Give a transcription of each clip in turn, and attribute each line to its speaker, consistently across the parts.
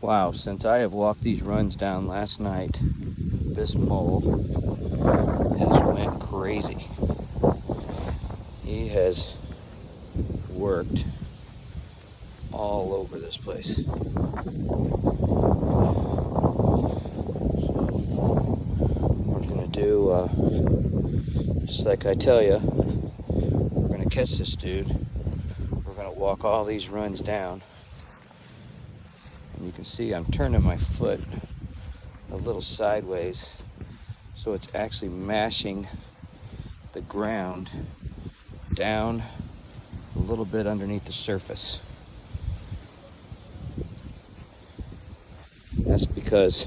Speaker 1: Wow, since I have walked these runs down last night, this mole has went crazy. He has worked all over this place. So we're gonna do, just like I tell you, we're gonna catch this dude. We're gonna walk all these runs down. And you can see I'm turning my foot a little sideways, so it's actually mashing the ground down a little bit underneath the surface. That's because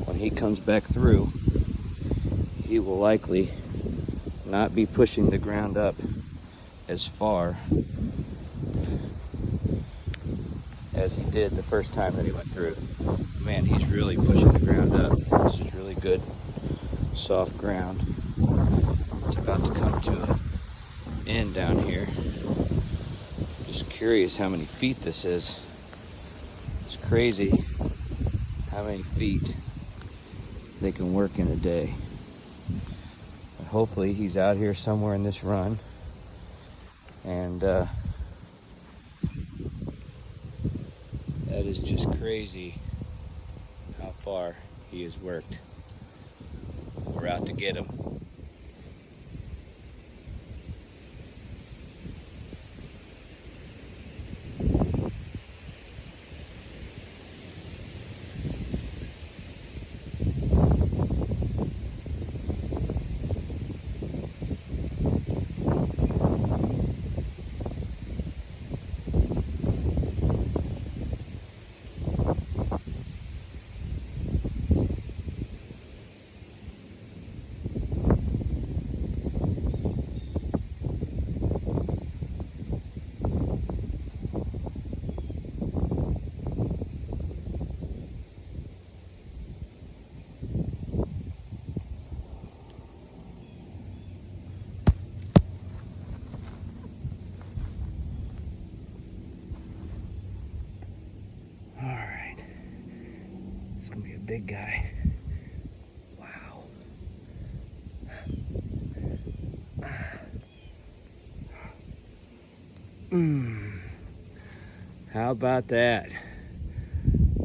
Speaker 1: when he comes back through, he will likely not be pushing the ground up as far as he did the first time that he went through. Man, he's really pushing the ground up. This is really good, soft ground. It's about to come to an end down here. Just curious how many feet this is. It's crazy how many feet they can work in a day. But hopefully he's out here somewhere in this run. And that is just crazy how far he has worked. We're out to get him. All right, it's gonna be a big guy. Wow. How about that?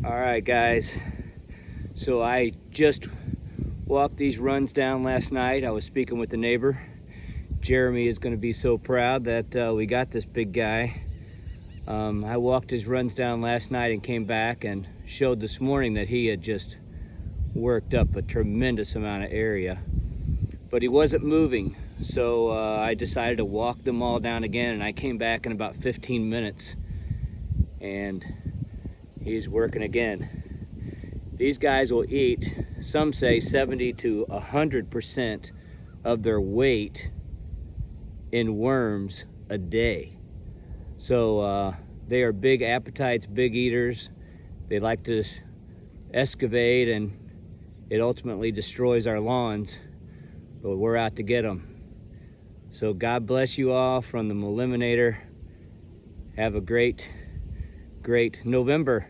Speaker 1: All right, guys. So I just walked these runs down last night. I was speaking with the neighbor. Jeremy is gonna be so proud that we got this big guy. I walked his runs down last night and came back and showed this morning that he had just worked up a tremendous amount of area, but he wasn't moving. So I decided to walk them all down again, and I came back in about 15 minutes and he's working again. These guys will eat, some say 70 to 100% of their weight in worms a day. So they are big appetites, big eaters. They like to excavate, and it ultimately destroys our lawns, but we're out to get them. So God bless you all from the MOLiminator. Have a great November.